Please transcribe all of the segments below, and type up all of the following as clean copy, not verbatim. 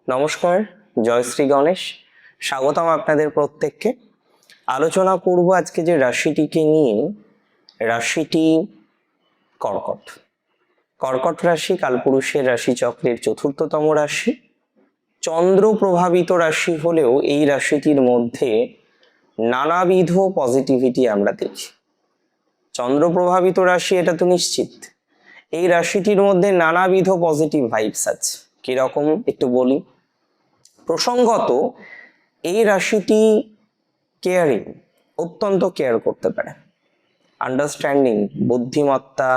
নমস্কার, জয় শ্রী গণেশ। স্বাগতম আপনাদের প্রত্যেককে। আলোচনা করব আজকে যে রাশিটিকে নিয়ে। রাশিটি কর্কট। কর্কট রাশি কালপুরুষের রাশি চক্রের চতুর্থতম রাশি। চন্দ্র প্রভাবিত রাশি হলেও এই রাশিটির মধ্যে নানাবিধ পজিটিভিটি আমরা দেখি। চন্দ্র প্রভাবিত রাশি এটা তো নিশ্চিত। এই রাশিটির মধ্যে নানাবিধ পজিটিভ ভাইবস আছে। কিরকম একটু বলি। প্রসঙ্গত এই রাশিটি কেয়ারিং, অত্যন্ত কেয়ার করতে পারে। আন্ডারস্ট্যান্ডিং, বুদ্ধিমত্তা,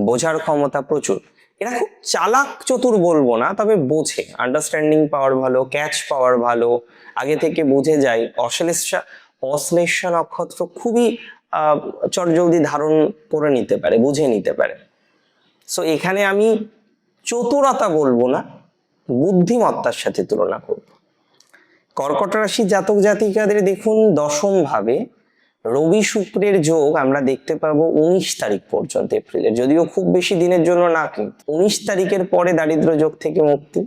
বোঝার ক্ষমতা প্রচুর। এরা খুব চালাক চতুর বলবো না, তবে বোঝে। আন্ডারস্ট্যান্ডিং পাওয়ার ভালো, ক্যাচ পাওয়ার ভালো, আগে থেকে বুঝে যায়। অশ্লেষা নক্ষত্র খুবই চটজলদি ধারণ করে নিতে পারে, বুঝে নিতে পারে। সো এখানে আমি চতুরতা বলবো না, বুদ্ধিমত্তার সাথে তুলনা করব। কর্কট রাশি জাতক জাতিকাদের দেখুন, দশম ভাবে রবি শুক্রের যোগ আমরা দেখতে পাবো 19 তারিখ পর্যন্ত এপ্রিলের। যদিও খুব বেশি দিনের জন্য না, কিন্তু 19 তারিখের পরে দারিদ্র যোগ থেকে মুক্তি।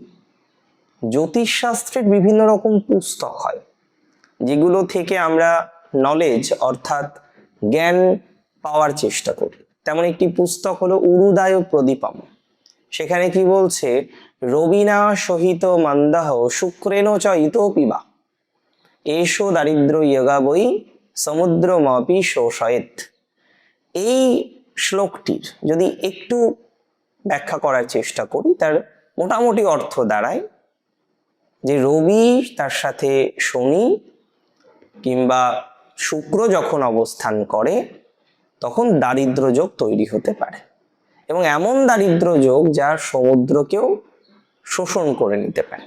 জ্যোতিষশাস্ত্রের বিভিন্ন রকম পুস্তক হয় যেগুলো থেকে আমরা নলেজ অর্থাৎ জ্ঞান পাওয়ার চেষ্টা করি। তেমন একটি পুস্তক হলো উরুদায় প্রদীপম। সেখানে কি বলছে, রবিনা সহিত মন্দাহ শুক্রেণ চ ইতোপিবা এষো দারিদ্র ইয়োগা বই সমুদ্রমপি শোষয়েত। এই শ্লোকটির যদি একটু ব্যাখ্যা করার চেষ্টা করি, তার মোটামুটি অর্থ দাঁড়ায় যে রবি তার সাথে শনি কিংবা শুক্র যখন অবস্থান করে তখন দারিদ্র যোগ তৈরি হতে পারে, এবং এমন দারিদ্র যোগ যা সমুদ্রকেও শোষণ করে নিতে পারে।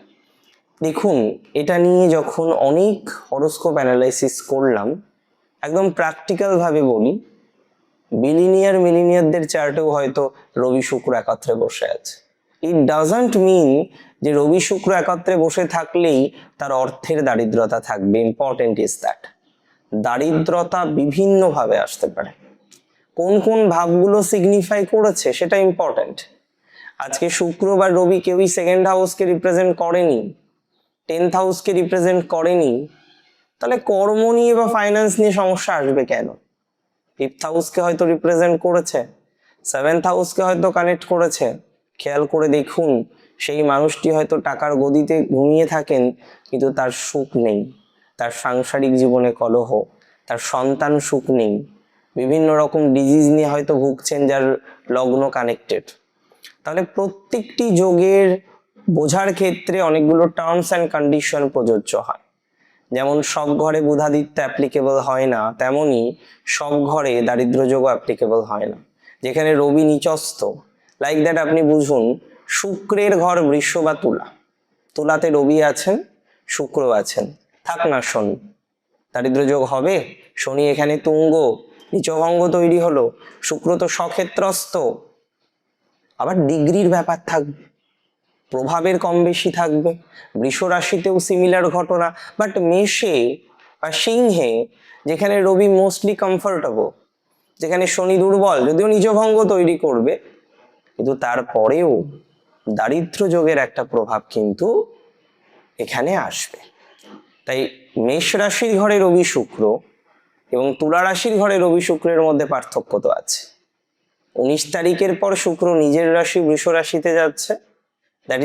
দেখুন, এটা নিয়ে যখন অনেক হরোস্কোপ অ্যানালাইসিস করলাম, একদম প্র্যাকটিক্যাল ভাবে বলি, মিলিনিয়ারদের চার্টেও হয়তো রবি শুক্র একত্রে বসে আছে। ইট ডাজন্ট মিন যে রবি শুক্র একত্রে বসে থাকলেই তার অর্থের দারিদ্রতা থাকবে। ইম্পর্টেন্ট ইজ দ্যাট দারিদ্রতা বিভিন্ন ভাবে আসতে পারে। কোন কোন ভাবগুলো সিগনিফাই করেছে সেটা ইম্পর্টেন্ট। আজকে শুক্র বা রবি কেউই সেকেন্ড হাউসকে রিপ্রেজেন্ট করেনি, 10th হাউসকে রিপ্রেজেন্ট করেনি, তাহলে কর্ম নিয়ে বা ফাইন্যান্স নিয়ে সমস্যা আসবে কেন? 5th হাউসকে হয়তো রিপ্রেজেন্ট করেছে, 7th হাউসকে হয়তো কানেক্ট করেছে। খেয়াল করে দেখুন, সেই মানুষটি হয়তো টাকার গদিতে ঘুমিয়ে থাকেন, কিন্তু তার সুখ নেই, তার সাংসারিক জীবনে কলহ, তার সন্তান সুখ নেই, বিভিন্ন রকম ডিজিজ নিয়ে হয়তো ভুগছেন যার লগ্ন কানেক্টেড। তাহলে প্রত্যেকটি যোগের বোঝার ক্ষেত্রে অনেকগুলো টার্মস অ্যান্ড কন্ডিশন প্রযোজ্য হয়। যেমন সব ঘরে বুধাদিত্য অ্যাপ্লিকেবল হয় না, তেমনি সব ঘরে দারিদ্র যোগও অ্যাপ্লিকেবল হয় না। যেখানে রবি নিচস্থ, লাইক দ্যাট আপনি বুঝুন, শুক্রের ঘর বৃষ বা তুলা, তুলাতে রবি আছেন, শুক্র আছেন, থাক না শনি, দারিদ্র যোগ হবে? শনি এখানে তুঙ্গ, নিচভঙ্গ তৈরি হলো, শুক্র তো স্বক্ষেত্রস্থ, আবার ডিগ্রির ব্যাপার থাকবে, প্রভাবের কম বেশি থাকবে। বৃষ রাশিতেও সিমিলার ঘটনা। বাট মেষে বা সিংহে, যেখানে রবি মোস্টলি কমফোর্টেবল, যেখানে শনি দুর্বল, যদিও নিজভঙ্গ তৈরি করবে, কিন্তু তারপরেও দারিদ্র যোগের একটা প্রভাব কিন্তু এখানে আসবে। তাই মেষ রাশির ঘরে রবি শুক্র এবং তুলা রাশির ঘরে রবি শুক্রের মধ্যে পার্থক্য তো আছে। 19 তারিখের পর শুক্র নিজের রাশি বৃষ রাশিতে যাচ্ছে। That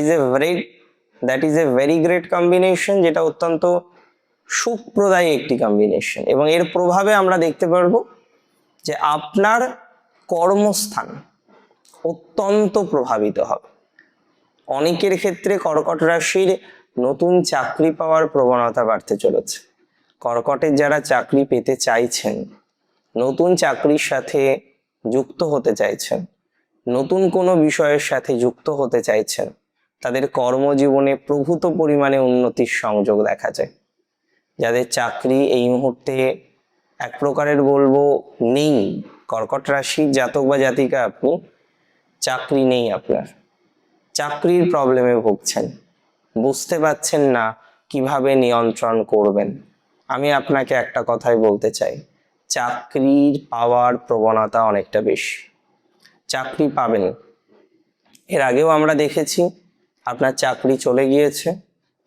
is a very great combination, যেটা অত্যন্ত সুখপ্রদায়ী একটি কম্বিনেশন। এবং এর প্রভাবে আমরা দেখতে পারবো যে আপনার কর্মস্থান অত্যন্ত প্রভাবিত হবে। অনেকের ক্ষেত্রে কর্কট রাশির নতুন চাকরি পাওয়ার প্রবণতা বাড়তে চলেছে। কর্কটের যারা চাকরি পেতে চাইছেন, নতুন চাকরির সাথে যুক্ত হতে চাইছেন, নতুন কোনো বিষয়ের সাথে যুক্ত হতে চাইছেন, তাদের কর্মজীবনে প্রভূত পরিমাণে উন্নতির সংযোগ দেখা যায়। যাদের চাকরি এই মুহূর্তে এক প্রকারের বলবো নেই, কর্কট রাশির জাতক বা জাতিকা আপনি, চাকরি নেই, আপনার চাকরির প্রবলেমে ভুগছেন, বুঝতে পারছেন না কিভাবে নিয়ন্ত্রণ করবেন, আমি আপনাকে একটা কথাই বলতে চাই, চাকরির পাওয়ার প্রবণতা অনেকটা বেশি। চাকরি পাবেন। এর আগেও আমরা দেখেছি আপনার চাকরি চলে গিয়েছে,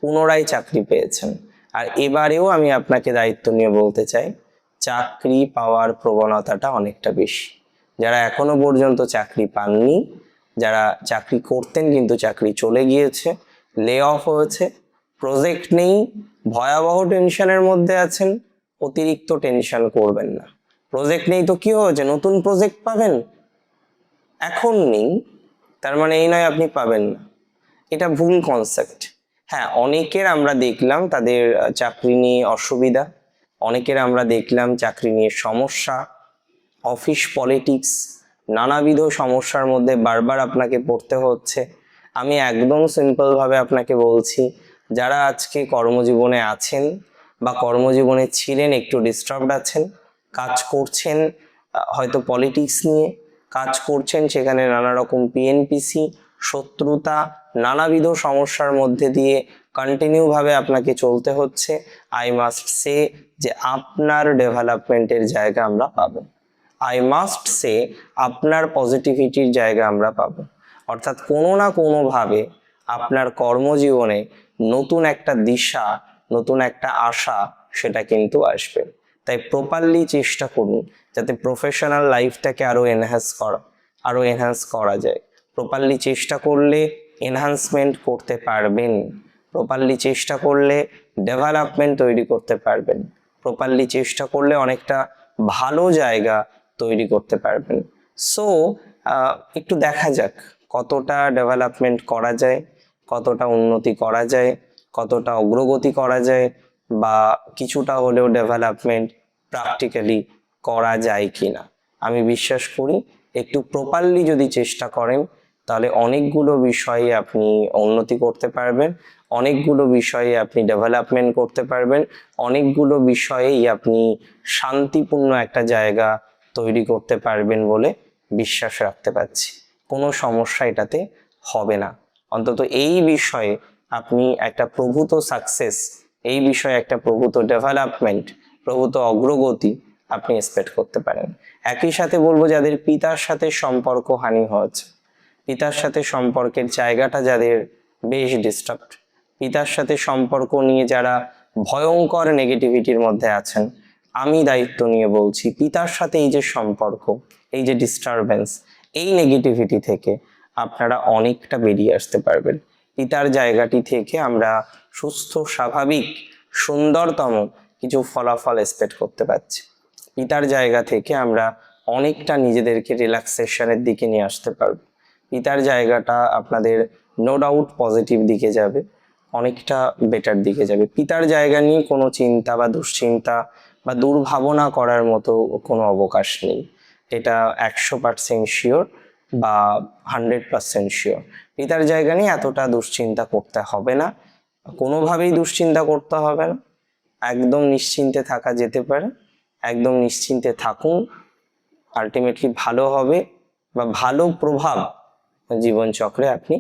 পুনরায় চাকরি পেয়েছেন। আর এবারেও আমি আপনাকে দায়িত্ব নিয়ে বলতে চাই, চাকরি পাওয়ার প্রবণতাটা অনেকটা বেশি। যারা এখনো পর্যন্ত চাকরি পাননি, যারা চাকরি করতেন কিন্তু চাকরি চলে গিয়েছে, লে অফ হয়েছে, প্রজেক্ট নেই, ভয়াবহ টেনশনের মধ্যে আছেন, অতিরিক্ত টেনশন করবেন না। প্রজেক্ট নেই তো কি হয়েছে, নতুন প্রজেক্ট পাবেন? এখন নেই তার মানে এই নয় আপনি পাবেন না, এটা ভুল কনসেপ্ট। হ্যাঁ, অনেকের আমরা দেখলাম তাদের চাকরি নিয়ে অসুবিধা, অনেকের আমরা দেখলাম চাকরি নিয়ে সমস্যা, অফিস পলিটিক্স, নানাবিধ সমস্যার মধ্যে বারবার আপনাকে পড়তে হচ্ছে। আমি একদম সিম্পলভাবে আপনাকে বলছি, যারা আজকে কর্মজীবনে আছেন বা কর্মজীবনে ছিলেন, একটু ডিস্টার্বড আছেন, কাজ করছেন হয়তো পলিটিক্স নিয়ে, কাজ করছেন সেখানে নানা রকম পিএনপিসি, শত্রুতা, নানাবিধ সমস্যার মধ্যে দিয়ে কন্টিনিউ ভাবে আপনাকে চলতে হচ্ছে, আই মাস্ট সে যে আপনার ডেভেলপমেন্টের জায়গা আমরা পাবো। আই মাস্ট সে আপনার পজিটিভিটির জায়গা আমরা পাবো। অর্থাৎ কোনো না কোনোভাবে আপনার কর্মজীবনে নতুন একটা দিশা, নতুন একটা আশা সেটা কিন্তু আসবে। তাই প্রপারলি চেষ্টা করুন যাতে প্রফেশনাল লাইফটাকে আরো এনহ্যান্স করা যায়। প্রপারলি চেষ্টা করলে এনহ্যান্সমেন্ট করতে পারবেন, প্রপারলি চেষ্টা করলে ডেভেলপমেন্ট তৈরি করতে পারবেন, প্রপারলি চেষ্টা করলে অনেকটা ভালো জায়গা তৈরি করতে পারবেন। সো একটু দেখা যাক কতটা ডেভেলপমেন্ট করা যায়, কতটা উন্নতি করা যায়, কতটা অগ্রগতি করা যায়, বা কিছুটা হলেও ডেভেলপমেন্ট প্র্যাকটিক্যালি করা যায় কিনা। আমি বিশ্বাস করি একটু প্রপারলি যদি চেষ্টা করেন তাহলে অনেকগুলো বিষয়ে আপনি উন্নতি করতে পারবেন, অনেকগুলো বিষয়ে আপনি ডেভেলপমেন্ট করতে পারবেন, অনেকগুলো বিষয়েই আপনি শান্তিপূর্ণ একটা জায়গা তৈরি করতে পারবেন বলে বিশ্বাস রাখতে পারছি। কোনো সমস্যা এটাতে হবে না। অন্তত এই বিষয়ে আপনি একটা প্রভূত সাকসেস, এই বিষয়ে একটা প্রভূত ডেভেলপমেন্ট, প্রভূত অগ্রগতি আপনি এক্সপেক্ট করতে পারেন। একই সাথে বলবো, যাদের পিতার সাথে সম্পর্ক হানি হয়েছে, পিতার সাথে সম্পর্কের জায়গাটা যাদের বেশ ডিস্টার্বড, পিতার সাথে সম্পর্ক নিয়ে যারা ভয়ঙ্কর নেগেটিভিটির মধ্যে আছেন, আমি দায়িত্ব নিয়ে বলছি পিতার সাথে এই যে সম্পর্ক, এই যে ডিস্টারবেন্স, এই নেগেটিভিটি থেকে আপনারা অনেকটা বেরিয়ে আসতে পারবেন। পিতার জায়গাটি থেকে আমরা সুস্থ, স্বাভাবিক, সুন্দরতম কিছু ফলাফল এক্সপেক্ট করতে পারছি। পিতার জায়গা থেকে আমরা অনেকটা নিজেদেরকে রিল্যাক্সেশনের দিকে নিয়ে আসতে পারবো। পিতার জায়গাটা আপনাদের নো ডাউট পজিটিভ দিকে যাবে, অনেকটা বেটার দিকে যাবে। পিতার জায়গা নিয়ে কোনো চিন্তা বা দুশ্চিন্তা বা দুর্ভাবনা করার মতো কোনো অবকাশ নেই, এটা 100% শিওর বা 100% শিওর। পিতার জায়গা নিয়ে এতটা দুশ্চিন্তা করতে হবে না, কোনোভাবেই দুশ্চিন্তা করতে হবে না, একদম নিশ্চিন্তে থাকা যেতে পারে। একদম নিশ্চিন্তে থাকুন, আলটিমেটলি ভালো হবে বা ভালো প্রভাব জীবনচক্রে আপনি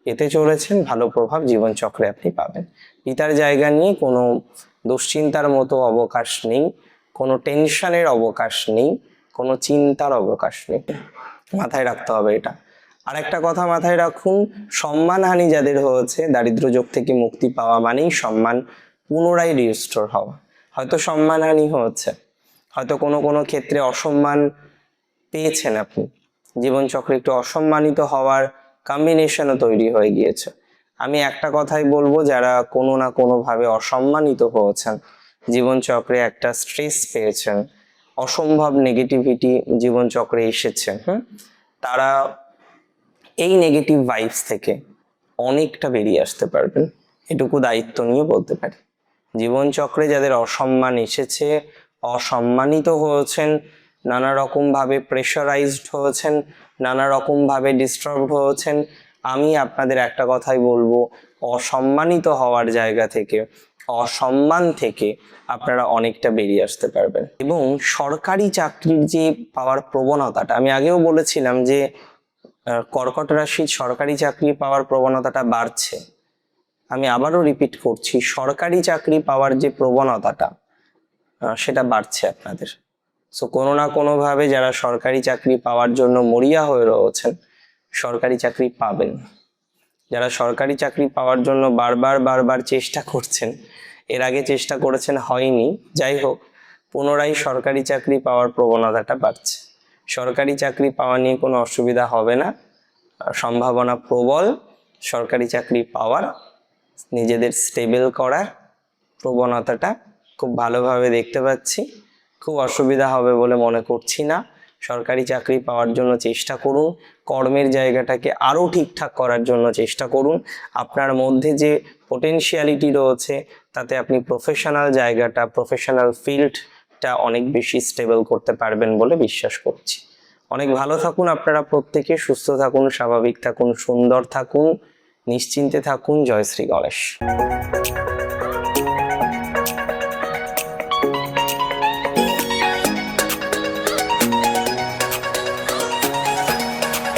পেতে চলেছেন, ভালো প্রভাব জীবনচক্রে আপনি পাবেন। পিতার জায়গা নিয়ে কোনো দুশ্চিন্তার মতো অবকাশ নেই, কোনো টেনশনের অবকাশ নেই, কোনো চিন্তার অবকাশ নেই, মাথায় রাখতে হবে এটা। আর একটা কথা মাথায় রাখুন, সম্মানহানি যাদের হয়েছে, দারিদ্র্য যোগ থেকে মুক্তি পাওয়া মানেই সম্মান পুনরায় রিস্টোর হওয়া। হয়তো সম্মানহানি হয়েছে, হয়তো কোনো কোনো ক্ষেত্রে অসম্মান পেয়েছেন আপনি, জীবনচক্রে একটু অসম্মানিত হওয়ার কম্বিনেশনও তৈরি হয়ে গিয়েছে। আমি একটা কথাই বলবো, যারা কোনো না কোনোভাবে অসম্মানিত হয়েছেন, জীবনচক্রে একটা স্ট্রেস পেয়েছেন, অসম্ভব নেগেটিভিটি জীবনচক্রে এসেছে, তারা এই নেগেটিভ ভাইবস থেকে অনেকটা বেরিয়ে আসতে পারবেন, এটুকু দায়িত্ব নিয়ে বলতে পারি। জীবনচক্রে যাদের অসম্মান এসেছে, অসম্মানিত হয়েছেন, নানা রকমভাবে প্রেশারাইজড হয়েছেন, নানা রকমভাবে ডিস্টার্ব হয়েছেন, আমি আপনাদের একটা কথাই বলবো, অসম্মানিত হওয়ার জায়গা থেকে, অসম্মান থেকে আপনারা অনেকটা বেরিয়ে আসতে পারবেন। এবং সরকারি চাকরির যে পাওয়ার প্রবণতাটা, আমি আগেও বলেছিলাম যে কর্কট রাশির সরকারি চাকরি পাওয়ার প্রবণতাটা বাড়ছে। আমি আবারও রিপিট করছি, সরকারি চাকরি পাওয়ার যে প্রবণতাটা সেটা বাড়ছে আপনাদের। সো কোনো না কোনোভাবে যারা সরকারি চাকরি পাওয়ার জন্য মরিয়া হয়ে রয়েছেন, সরকারি চাকরি পাবেন। যারা সরকারি চাকরি পাওয়ার জন্য বারবার চেষ্টা করছেন, এর আগে চেষ্টা করেছেন হয়নি, যাই হোক পুনরায় সরকারি চাকরি পাওয়ার প্রবণতাটা বাড়ছে। সরকারি চাকরি পাওয়া নিয়ে কোনো অসুবিধা হবে না, সম্ভাবনা প্রবল সরকারি চাকরি পাওয়ার। নিজেদের স্টেবল করার প্রবণতাটা খুব ভালোভাবে দেখতে পাচ্ছি, খুব অসুবিধা হবে বলে মনে করছি না। সরকারি চাকরি পাওয়ার জন্য চেষ্টা করুন, কর্মের জায়গাটাকে আরও ঠিকঠাক করার জন্য চেষ্টা করুন। আপনার মধ্যে যে পোটেনশিয়ালিটি রয়েছে তাতে আপনি প্রফেশনাল জায়গাটা, প্রফেশনাল ফিল্ডটা অনেক বেশি স্টেবল করতে পারবেন বলে বিশ্বাস করছি। অনেক ভালো থাকুন আপনারা প্রত্যেকে, সুস্থ থাকুন, স্বাভাবিক থাকুন, সুন্দর থাকুন, নিশ্চিন্তে থাকুন। জয় শ্রী গণেশ।